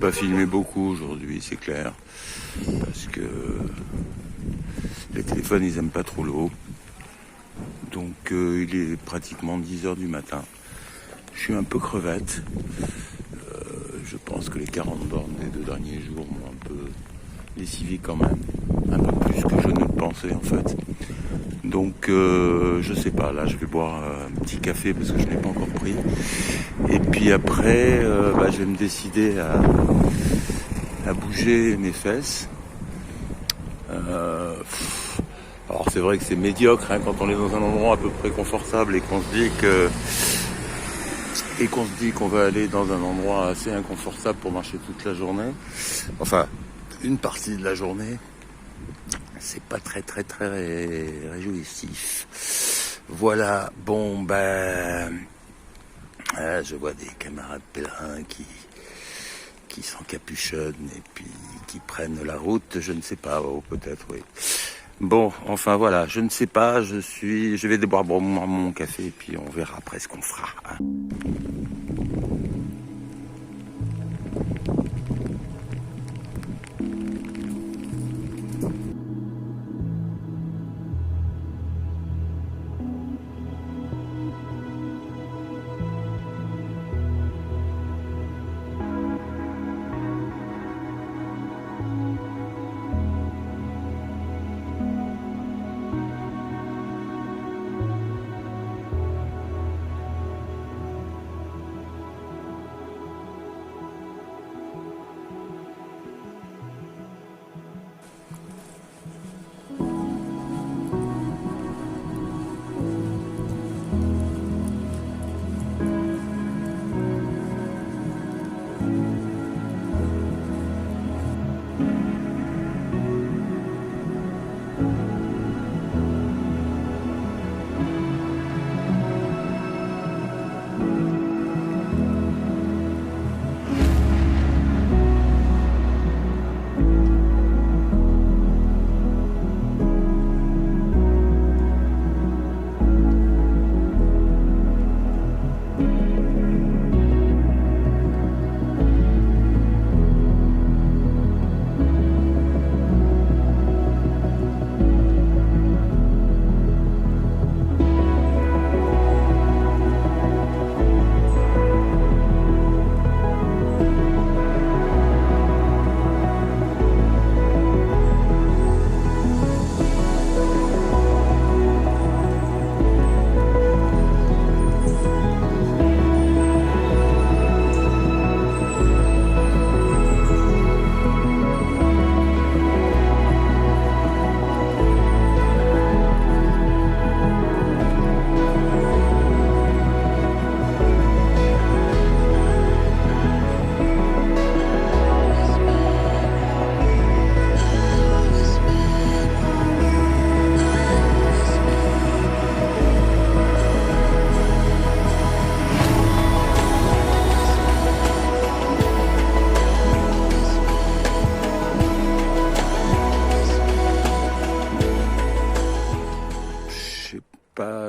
pas filmer beaucoup aujourd'hui, c'est clair. Parce que les téléphones, ils aiment pas trop l'eau. Donc il est pratiquement 10h du matin. Je suis un peu crevette. Je pense que les 40 bornes des 2 derniers jours m'ont un peu lessivé quand même. Un peu plus que je ne le pensais en fait. Donc je sais pas, là je vais boire un petit café parce que je ne l'ai pas encore pris. Et puis après, je vais me décider à bouger mes fesses. Alors c'est vrai que c'est médiocre quand on est dans un endroit à peu près confortable et qu'on se dit qu'on va aller dans un endroit assez inconfortable pour marcher toute la journée. Enfin, une partie de la journée. C'est pas très réjouissif. Voilà, bon je vois des camarades pèlerins qui s'encapuchonnent et puis qui prennent la route, je ne sais pas, peut-être oui. Bon, enfin voilà, je ne sais pas, je vais boire mon café et puis on verra après ce qu'on fera.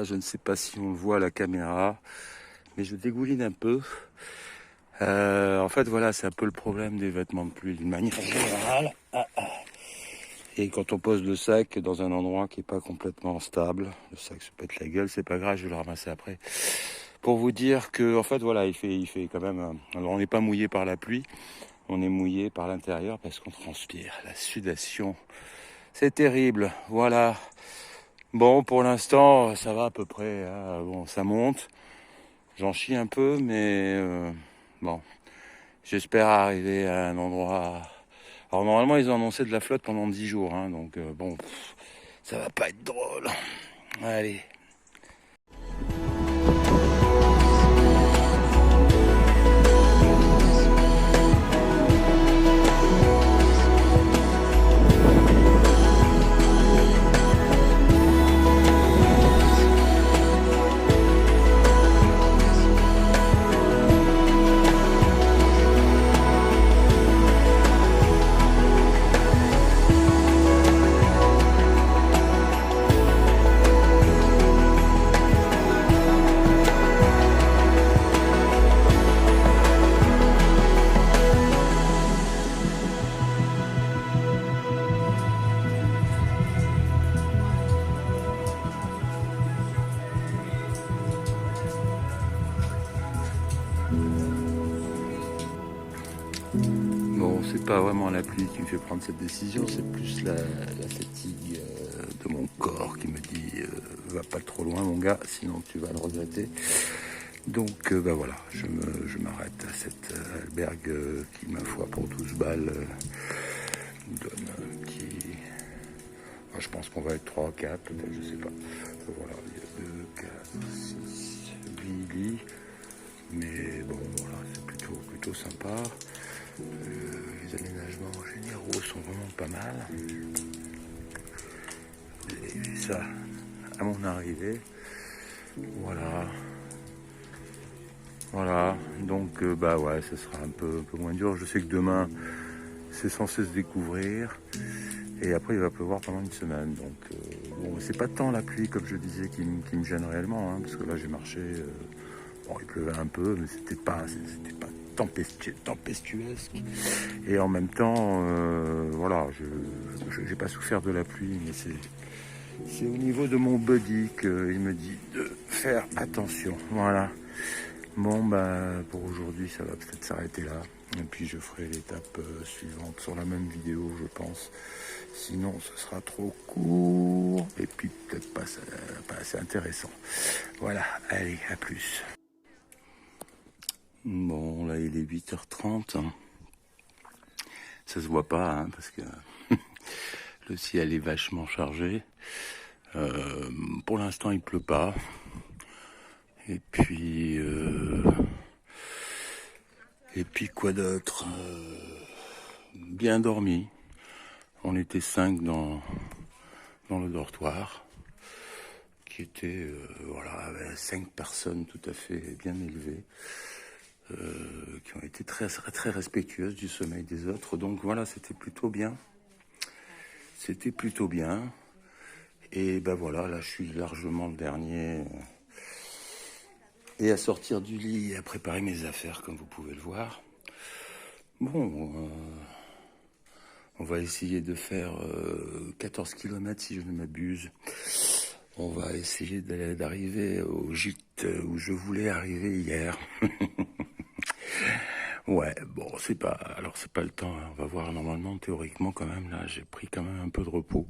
Je ne sais pas si on le voit à la caméra, mais je dégouline un peu. En fait, voilà, c'est un peu le problème des vêtements de pluie d'une manière générale. Et quand on pose le sac dans un endroit qui n'est pas complètement stable, le sac se pète la gueule, c'est pas grave, je vais le ramasser après. Pour vous dire que, en fait, voilà, il fait quand même. Alors, on n'est pas mouillé par la pluie, on est mouillé par l'intérieur parce qu'on transpire. La sudation, c'est terrible. Voilà. Bon, pour l'instant, ça va à peu près. Bon, ça monte. J'en chie un peu, mais bon. J'espère arriver à un endroit. Alors normalement, ils ont annoncé de la flotte pendant 10 jours, donc bon, ça va pas être drôle. Allez. c'est pas vraiment la pluie qui me fait prendre cette décision, c'est plus la fatigue de mon corps qui me dit va pas trop loin mon gars, sinon tu vas le regretter. Donc bah voilà, je m'arrête à cet albergue qui, ma foi, pour 12 balles, nous donne un petit... Enfin, je pense qu'on va être 3, 4, peut-être, je sais pas. Voilà, il y a 2, 4, 6, 8 lits. Mais bon, voilà, c'est plutôt sympa. Les aménagements généraux sont vraiment pas mal. Et ça, à mon arrivée, voilà. Voilà, donc bah ouais, ce sera un peu moins dur. Je sais que demain, c'est censé se découvrir. Et après, il va pleuvoir pendant une semaine. Donc, bon, c'est pas tant la pluie, comme je disais, qui me gêne réellement. Hein, parce que là, j'ai marché. Bon, il pleuvait un peu, mais c'était pas tempestuesque. Et en même temps, voilà, je n'ai pas souffert de la pluie, mais c'est au niveau de mon body qu'il me dit de faire attention. Voilà. Bon, bah, pour aujourd'hui, ça va peut-être s'arrêter là. Et puis, je ferai l'étape suivante sur la même vidéo, je pense. Sinon, ce sera trop court. Et puis, peut-être pas assez intéressant. Voilà, allez, à plus. Bon, là, il est 8h30. Ça se voit pas, hein, parce que le ciel est vachement chargé. Pour l'instant, il pleut pas. Et puis quoi d'autre, bien dormi. On était 5 dans le dortoir, qui était, voilà, 5 personnes tout à fait bien élevées, qui ont été très, très respectueuses du sommeil des autres. Donc voilà, c'était plutôt bien. Et ben voilà, là je suis largement le dernier. Et à sortir du lit et à préparer mes affaires, comme vous pouvez le voir. Bon, on va essayer de faire 14 km si je ne m'abuse. On va essayer d'arriver au gîte où je voulais arriver hier. Ouais, bon, c'est pas le temps, hein. On va voir, normalement, théoriquement, quand même, là, j'ai pris quand même un peu de repos.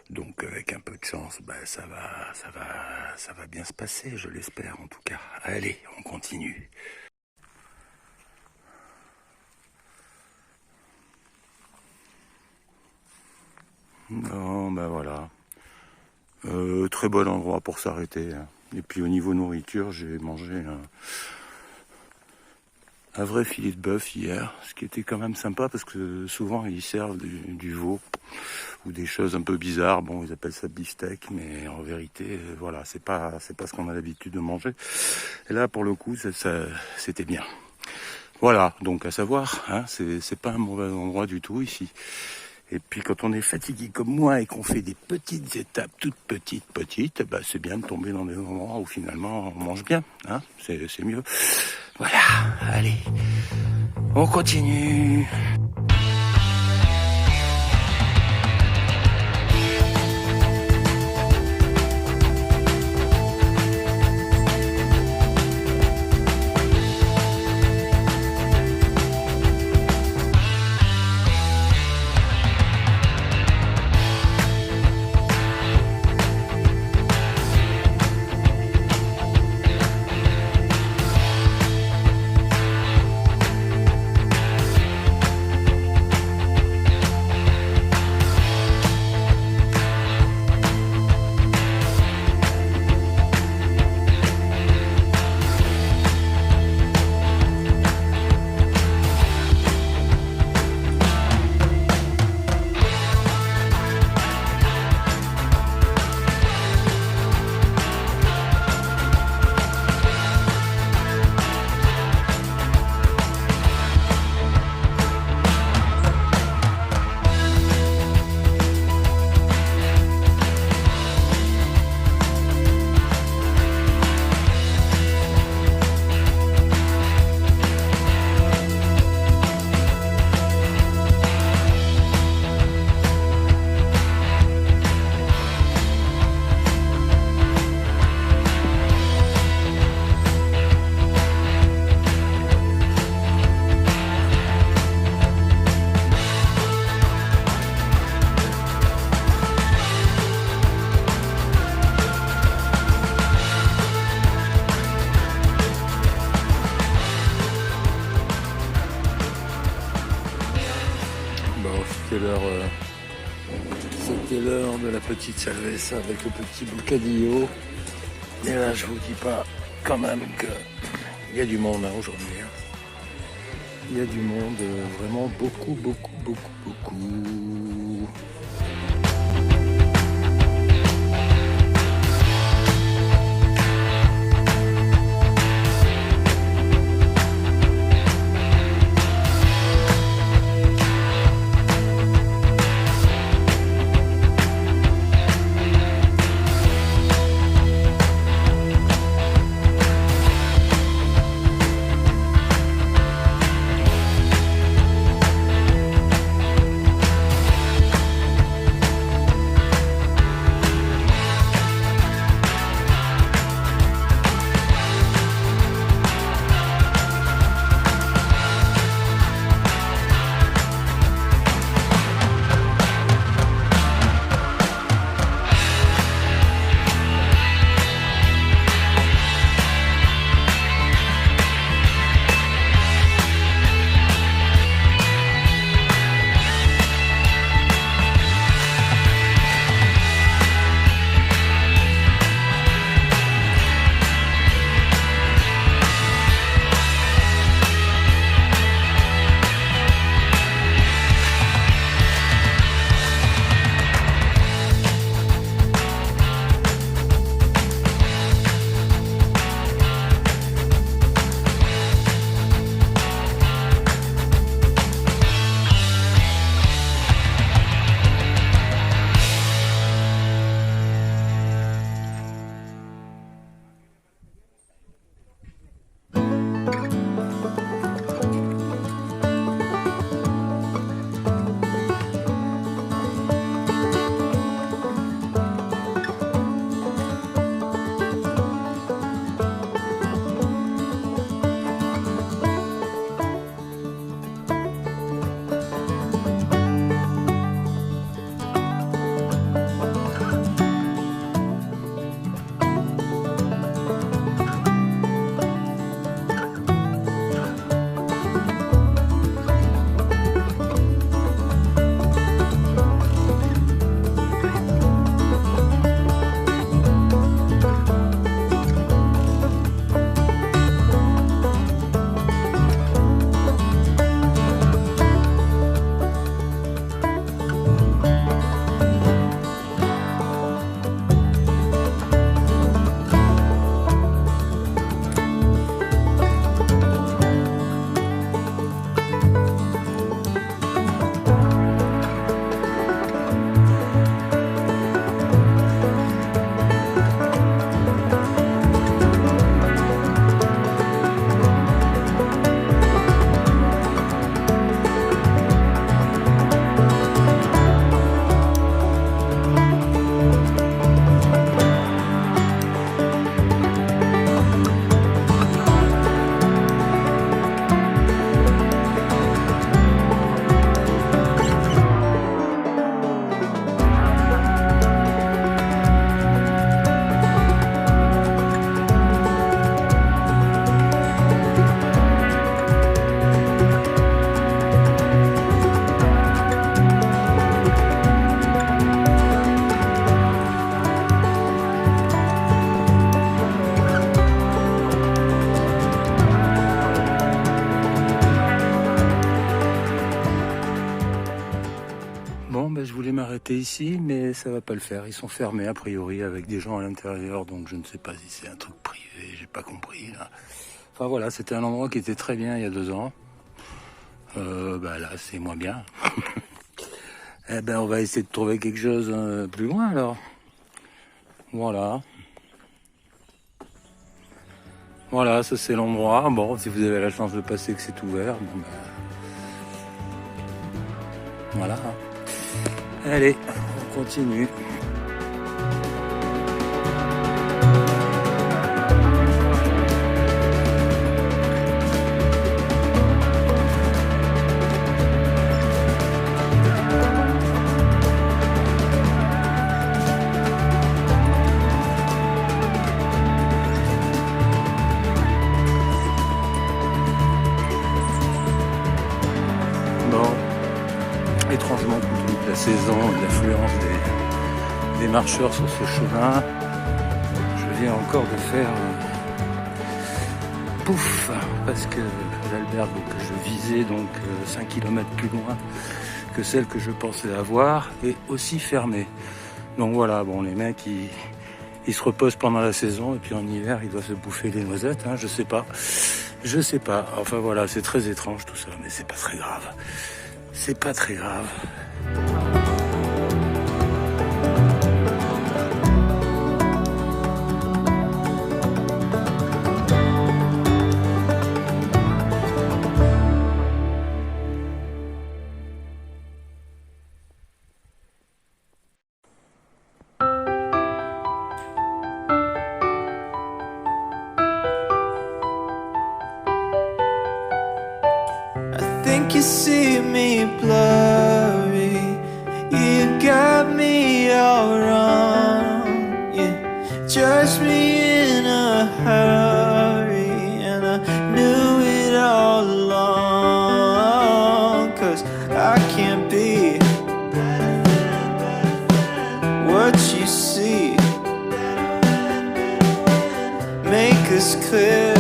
Donc, avec un peu de chance, bah, ça va bien se passer, je l'espère, en tout cas. Allez, on continue. Bon, ben voilà. Très bon endroit pour s'arrêter, hein. Et puis, au niveau nourriture, j'ai mangé un vrai filet de bœuf hier, ce qui était quand même sympa parce que souvent ils servent du veau ou des choses un peu bizarres. Bon, ils appellent ça beefsteak, mais en vérité, voilà, c'est pas ce qu'on a l'habitude de manger. Et là, pour le coup, c'était bien. Voilà, donc à savoir, hein, c'est pas un mauvais endroit du tout ici. Et puis quand on est fatigué comme moi et qu'on fait des petites étapes, toutes petites, bah, c'est bien de tomber dans des endroits où finalement on mange bien, hein, c'est mieux. Voilà, allez, on continue. C'était l'heure de la petite cerveza avec le petit bocadillo. Et là, je vous dis pas quand même qu'il y a du monde aujourd'hui. Il y a du monde, vraiment beaucoup, beaucoup, beaucoup, beaucoup. Je voulais m'arrêter ici, mais ça va pas le faire. Ils sont fermés a priori avec des gens à l'intérieur, donc je ne sais pas si c'est un truc privé, j'ai pas compris là. Enfin voilà, c'était un endroit qui était très bien il y a 2 ans. Là c'est moins bien. Eh ben on va essayer de trouver quelque chose plus loin alors. Voilà. Voilà, ça c'est l'endroit. Bon, si vous avez la chance de passer que c'est ouvert, voilà. Allez, on continue. Étrangement, compte tenu de la saison et de l'affluence des marcheurs sur ce chemin. Je viens encore de faire pouf, parce que l'albergue que je visais, donc 5 km plus loin que celle que je pensais avoir, est aussi fermée. Donc voilà, bon, les mecs ils se reposent pendant la saison et puis en hiver ils doivent se bouffer les noisettes, hein, je sais pas. Enfin voilà, c'est très étrange tout ça, mais c'est pas très grave. C'est pas très grave. Think you see me blurry, you got me all wrong, yeah. Judge me in a hurry, and I knew it all along. Cause I can't be what you see. Make us clear